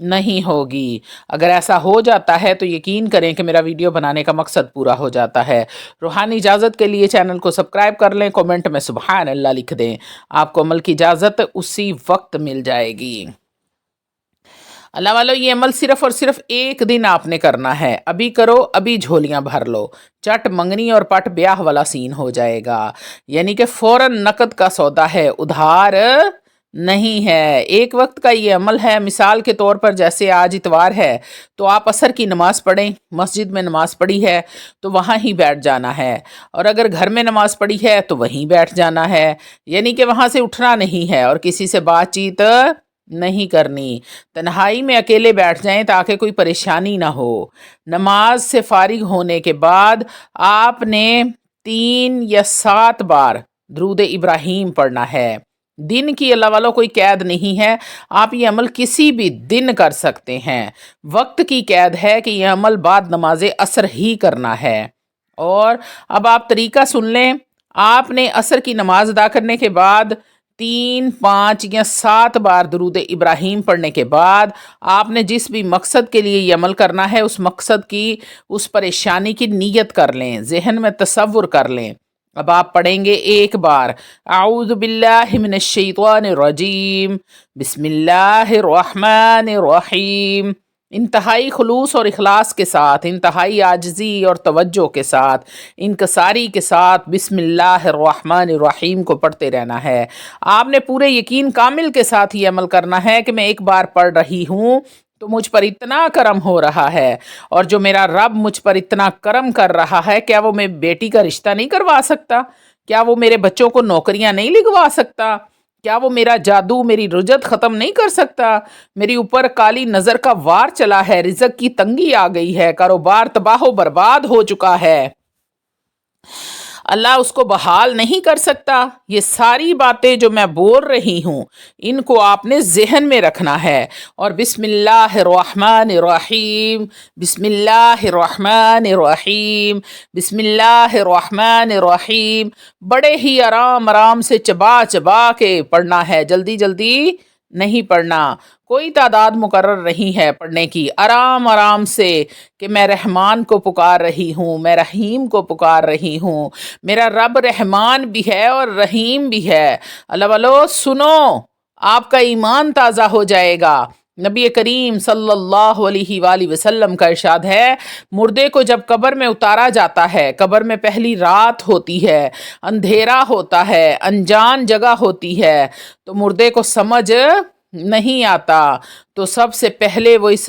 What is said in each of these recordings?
نہیں ہوگی۔ اگر ایسا ہو جاتا ہے تو یقین کریں کہ میرا ویڈیو بنانے کا مقصد پورا ہو جاتا ہے۔ روحانی اجازت کے لیے چینل کو سبسکرائب کر لیں، کومنٹ میں سبحان اللہ لکھ دیں، آپ کو عمل کی اجازت اسی وقت مل جائے گی۔ اللہ والو، یہ عمل صرف اور صرف ایک دن آپ نے کرنا ہے، ابھی کرو ابھی جھولیاں بھر لو، چٹ منگنی اور پٹ بیاہ والا سین ہو جائے گا، یعنی کہ فوراً نقد کا سودا ہے، ادھار نہیں ہے۔ ایک وقت کا یہ عمل ہے، مثال کے طور پر جیسے آج اتوار ہے تو آپ عصر کی نماز پڑھیں، مسجد میں نماز پڑھی ہے تو وہاں ہی بیٹھ جانا ہے، اور اگر گھر میں نماز پڑھی ہے تو وہیں بیٹھ جانا ہے، یعنی کہ وہاں سے اٹھنا نہیں ہے اور کسی سے بات چیت نہیں کرنی، تنہائی میں اکیلے بیٹھ جائیں تاکہ کوئی پریشانی نہ ہو۔ نماز سے فارغ ہونے کے بعد آپ نے 3 یا 7 بار درود ابراہیم پڑھنا ہے۔ دن کی اللہ والوں کوئی قید نہیں ہے، آپ یہ عمل کسی بھی دن کر سکتے ہیں، وقت کی قید ہے کہ یہ عمل بعد نماز عصر ہی کرنا ہے۔ اور اب آپ طریقہ سن لیں، آپ نے عصر کی نماز ادا کرنے کے بعد 3، 5 یا 7 بار درود ابراہیم پڑھنے کے بعد آپ نے جس بھی مقصد کے لیے یہ عمل کرنا ہے اس مقصد کی، اس پریشانی کی نیت کر لیں، ذہن میں تصور کر لیں۔ اب آپ پڑھیں گے ایک بار اعوذ باللہ من الشیطان الرجیم، بسم اللہ الرحمن الرحیم، انتہائی خلوص اور اخلاص کے ساتھ، انتہائی عاجزی اور توجہ کے ساتھ، انکساری کے ساتھ بسم اللہ الرحمن الرحیم کو پڑھتے رہنا ہے۔ آپ نے پورے یقین کامل کے ساتھ یہ عمل کرنا ہے کہ میں ایک بار پڑھ رہی ہوں تو مجھ پر اتنا کرم ہو رہا ہے، اور جو میرا رب مجھ پر اتنا کرم کر رہا ہے، کیا وہ میں بیٹی کا رشتہ نہیں کروا سکتا؟ کیا وہ میرے بچوں کو نوکریاں نہیں لگوا سکتا؟ کیا وہ میرا جادو، میری رجت ختم نہیں کر سکتا؟ میری اوپر کالی نظر کا وار چلا ہے، رزق کی تنگی آ گئی ہے، کاروبار تباہ و برباد ہو چکا ہے، اللہ اس کو بحال نہیں کر سکتا؟ یہ ساری باتیں جو میں بول رہی ہوں ان کو آپ نے ذہن میں رکھنا ہے، اور بسم اللہ الرحمن الرحیم، بسم اللہ الرحمن الرحیم، بسم اللہ الرحمن الرحیم بڑے ہی آرام آرام سے چبا چبا کے پڑھنا ہے، جلدی جلدی نہیں پڑھنا، کوئی تعداد مقرر نہیں ہے پڑھنے کی، آرام آرام سے کہ میں رحمان کو پکار رہی ہوں، میں رحیم کو پکار رہی ہوں، میرا رب رحمان بھی ہے اور رحیم بھی ہے۔ اللہ والو سنو، آپ کا ایمان تازہ ہو جائے گا۔ نبی کریم صلی اللہ علیہ وآلہ وسلم کا ارشاد ہے، مردے کو جب قبر میں اتارا جاتا ہے، قبر میں پہلی رات ہوتی ہے، اندھیرا ہوتا ہے، انجان جگہ ہوتی ہے، تو مردے کو سمجھ نہیں آتا، تو سب سے پہلے وہ اس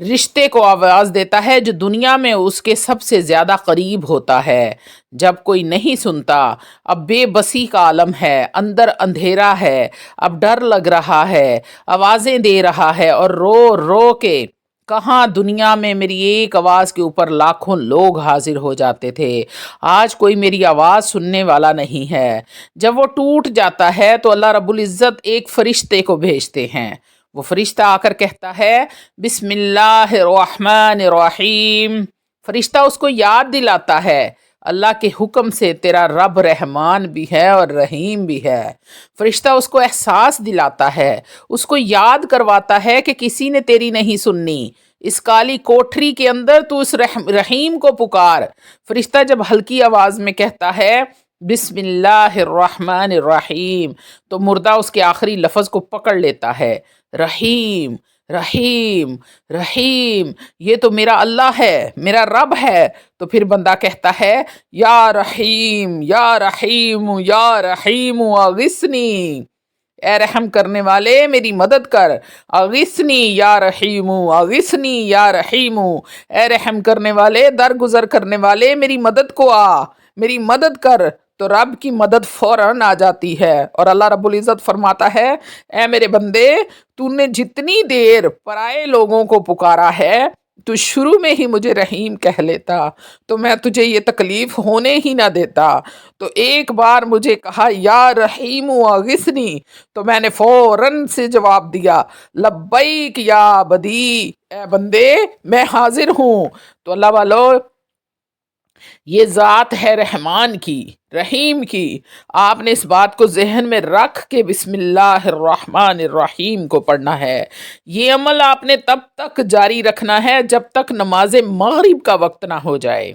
رشتے کو آواز دیتا ہے جو دنیا میں اس کے سب سے زیادہ قریب ہوتا ہے۔ جب کوئی نہیں سنتا، اب بے بسی کا عالم ہے، اندر اندھیرا ہے، اب ڈر لگ رہا ہے، آوازیں دے رہا ہے، اور رو رو کے کہاں دنیا میں میری ایک آواز کے اوپر لاکھوں لوگ حاضر ہو جاتے تھے، آج کوئی میری آواز سننے والا نہیں ہے۔ جب وہ ٹوٹ جاتا ہے تو اللہ رب العزت ایک فرشتے کو بھیجتے ہیں، وہ فرشتہ آ کر کہتا ہے بسم اللہ الرحمن الرحیم، فرشتہ اس کو یاد دلاتا ہے اللہ کے حکم سے تیرا رب رحمان بھی ہے اور رحیم بھی ہے، فرشتہ اس کو احساس دلاتا ہے، اس کو یاد کرواتا ہے کہ کسی نے تیری نہیں سننی، اس کالی کوٹھری کے اندر تو اس رحیم کو پکار۔ فرشتہ جب ہلکی آواز میں کہتا ہے بسم اللہ الرحمن الرحیم تو مردہ اس کے آخری لفظ کو پکڑ لیتا ہے، رحیم رحیم رحیم، یہ تو میرا اللہ ہے، میرا رب ہے، تو پھر بندہ کہتا ہے یا رحیم یا رحیم یا رحیم اغثنی، اے رحم کرنے والے میری مدد کر، اغثنی یا رحیم اغثنی یا رحیم، اے رحم کرنے والے، درگزر کرنے والے میری مدد کو آ، میری مدد کر، تو رب کی مدد فوراً آ جاتی ہے۔ اور اللہ رب العزت فرماتا ہے اے میرے بندے، تو نے جتنی دیر پرائے لوگوں کو پکارا ہے تو شروع میں ہی مجھے رحیم کہہ لیتا تو میں تجھے یہ تکلیف ہونے ہی نہ دیتا، تو ایک بار مجھے کہا یا رحیم اغثنی تو میں نے فوراً سے جواب دیا لبیک یا عبدی، اے بندے میں حاضر ہوں۔ تو اللہ والو یہ ذات ہے رحمان کی، رحیم کی۔ آپ نے اس بات کو ذہن میں رکھ کے بسم اللہ الرحمن الرحیم کو پڑھنا ہے۔ یہ عمل آپ نے تب تک جاری رکھنا ہے جب تک نماز مغرب کا وقت نہ ہو جائے،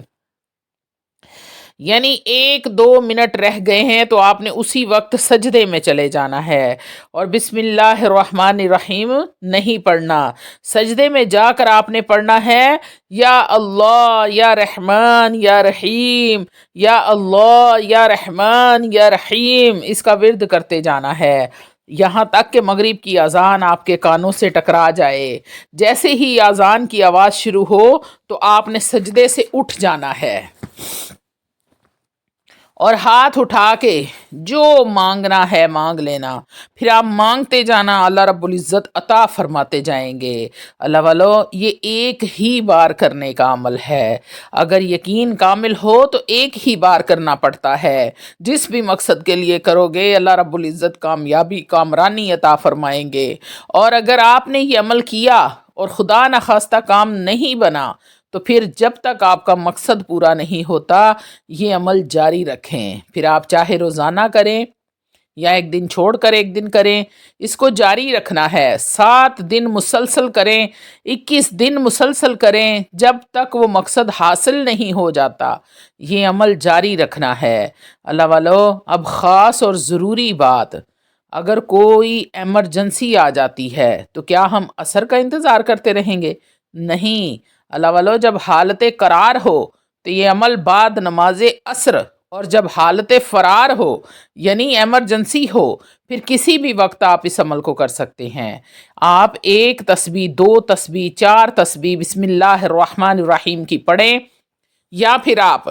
یعنی 1-2 منٹ رہ گئے ہیں تو آپ نے اسی وقت سجدے میں چلے جانا ہے اور بسم اللہ الرحمن الرحیم نہیں پڑھنا۔ سجدے میں جا کر آپ نے پڑھنا ہے یا اللہ یا رحمان یا رحیم، یا اللہ یا رحمان یا رحیم، اس کا ورد کرتے جانا ہے یہاں تک کہ مغرب کی اذان آپ کے کانوں سے ٹکرا جائے۔ جیسے ہی اذان کی آواز شروع ہو تو آپ نے سجدے سے اٹھ جانا ہے اور ہاتھ اٹھا کے جو مانگنا ہے مانگ لینا، پھر آپ مانگتے جانا، اللہ رب العزت عطا فرماتے جائیں گے۔ اللہ والو، یہ ایک ہی بار کرنے کا عمل ہے۔ اگر یقین کامل ہو تو ایک ہی بار کرنا پڑتا ہے۔ جس بھی مقصد کے لیے کرو گے اللہ رب العزت کامیابی، کامرانی عطا فرمائیں گے۔ اور اگر آپ نے یہ عمل کیا اور خدا نخواستہ کام نہیں بنا تو پھر جب تک آپ کا مقصد پورا نہیں ہوتا یہ عمل جاری رکھیں۔ پھر آپ چاہے روزانہ کریں یا ایک دن چھوڑ کر ایک دن کریں، اس کو جاری رکھنا ہے۔ 7 دن مسلسل کریں، 21 دن مسلسل کریں، جب تک وہ مقصد حاصل نہیں ہو جاتا یہ عمل جاری رکھنا ہے۔ اللہ والو، اب خاص اور ضروری بات، اگر کوئی ایمرجنسی آ جاتی ہے تو کیا ہم عصر کا انتظار کرتے رہیں گے؟ نہیں۔ اللہ والو، جب حالت قرار ہو تو یہ عمل بعد نماز عصر، اور جب حالت فرار ہو یعنی ایمرجنسی ہو پھر کسی بھی وقت آپ اس عمل کو کر سکتے ہیں۔ آپ 1 تسبیح، 2 تسبیح، 4 تسبیح بسم اللہ الرحمن الرحیم کی پڑھیں، یا پھر آپ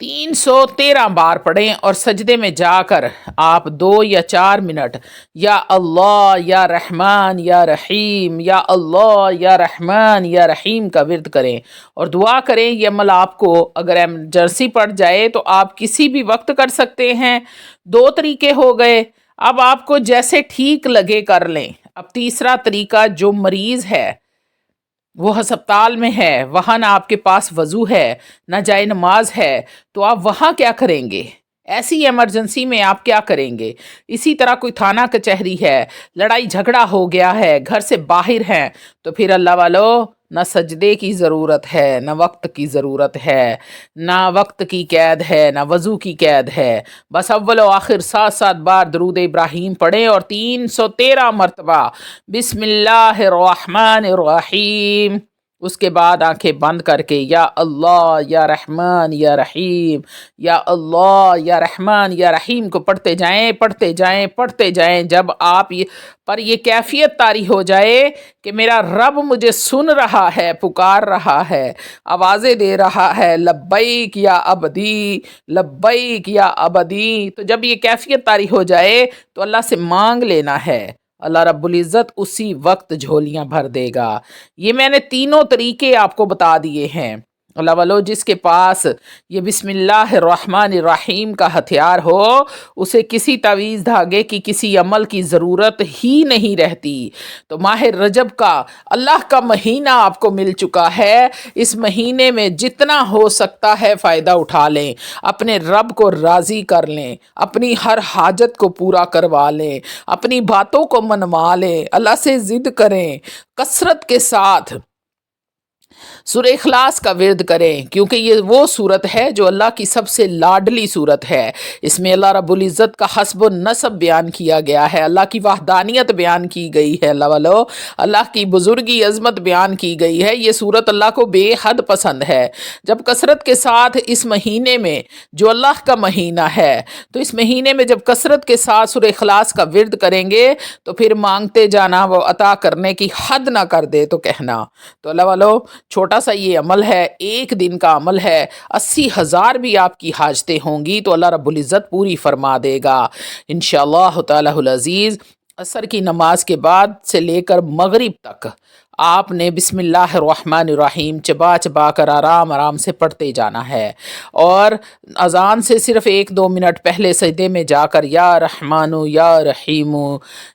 313 بار پڑھیں اور سجدے میں جا کر آپ 2 یا 4 منٹ یا اللہ یا رحمان یا رحیم، یا اللہ یا رحمان یا رحیم کا ورد کریں اور دعا کریں۔ یہ عمل آپ کو اگر ایمرجنسی پڑ جائے تو آپ کسی بھی وقت کر سکتے ہیں۔ 2 طریقے ہو گئے، اب آپ کو جیسے ٹھیک لگے کر لیں۔ اب تیسرا طریقہ، جو مریض ہے وہ ہسپتال میں ہے، وہاں نہ آپ کے پاس وضو ہے نہ جائے نماز ہے، تو آپ وہاں کیا کریں گے؟ ایسی ایمرجنسی میں آپ کیا کریں گے؟ اسی طرح کوئی تھانہ کچہری ہے، لڑائی جھگڑا ہو گیا ہے، گھر سے باہر ہیں، تو پھر اللہ والو، نہ سجدے کی ضرورت ہے، نہ وقت کی ضرورت ہے، نہ وقت کی قید ہے، نہ وضو کی قید ہے۔ بس اول و آخر 7 بار درود ابراہیم پڑھیں اور 313 مرتبہ بسم اللہ الرحمن الرحیم، اس کے بعد آنکھیں بند کر کے یا اللہ یا رحمان یا رحیم، یا اللہ یا رحمان یا رحیم کو پڑھتے جائیں، پڑھتے جائیں، پڑھتے جائیں، جب آپ یہ کیفیت طاری ہو جائے کہ میرا رب مجھے سن رہا ہے، پکار رہا ہے، آوازیں دے رہا ہے، لبیک یا عبدی، لبیک یا عبدی، تو جب یہ کیفیت طاری ہو جائے تو اللہ سے مانگ لینا ہے، اللہ رب العزت اسی وقت جھولیاں بھر دے گا۔ یہ میں نے تینوں طریقے آپ کو بتا دیے ہیں۔ اللہ والو، جس کے پاس یہ بسم اللہ الرحمن الرحیم کا ہتھیار ہو اسے کسی تعویذ دھاگے کی، کسی عمل کی ضرورت ہی نہیں رہتی۔ تو ماہ رجب کا اللہ کا مہینہ آپ کو مل چکا ہے، اس مہینے میں جتنا ہو سکتا ہے فائدہ اٹھا لیں، اپنے رب کو راضی کر لیں، اپنی ہر حاجت کو پورا کروا لیں، اپنی باتوں کو منوا لیں، اللہ سے ضد کریں، کثرت کے ساتھ سورہ اخلاص کا ورد کریں، کیونکہ یہ وہ صورت ہے جو اللہ کی سب سے لاڈلی صورت ہے۔ اس میں اللہ رب العزت کا حسب و نصب بیان کیا گیا ہے، اللہ کی وحدانیت بیان کی گئی ہے، اللہ والو، اللہ کی بزرگی عظمت بیان کی گئی ہے۔ یہ صورت اللہ کو بے حد پسند ہے۔ جب کثرت کے ساتھ اس مہینے میں، جو اللہ کا مہینہ ہے، تو اس مہینے میں جب کثرت کے ساتھ سورہ اخلاص کا ورد کریں گے تو پھر مانگتے جانا، وہ عطا کرنے کی حد نہ کر دے تو کہنا۔ تو اللہ والو، چھوٹا سا یہ عمل ہے، 1 دن کا عمل ہے، 80,000 بھی آپ کی حاجتیں ہوں گی تو اللہ رب العزت پوری فرما دے گا انشاءاللہ تعالی العزیز۔ عصر کی نماز کے بعد سے لے کر مغرب تک آپ نے بسم اللہ الرحمن الرحیم چبا چبا کر آرام آرام سے پڑھتے جانا ہے، اور اذان سے صرف 1-2 منٹ پہلے سجدے میں جا کر یا رحمان یا رحیم،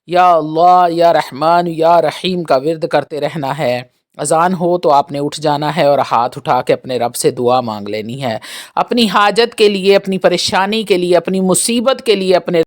یا اللہ یا رحمان یا رحیم کا ورد کرتے رہنا ہے۔ اذان ہو تو آپ نے اٹھ جانا ہے اور ہاتھ اٹھا کے اپنے رب سے دعا مانگ لینی ہے، اپنی حاجت کے لیے، اپنی پریشانی کے لیے، اپنی مصیبت کے لیے اپنے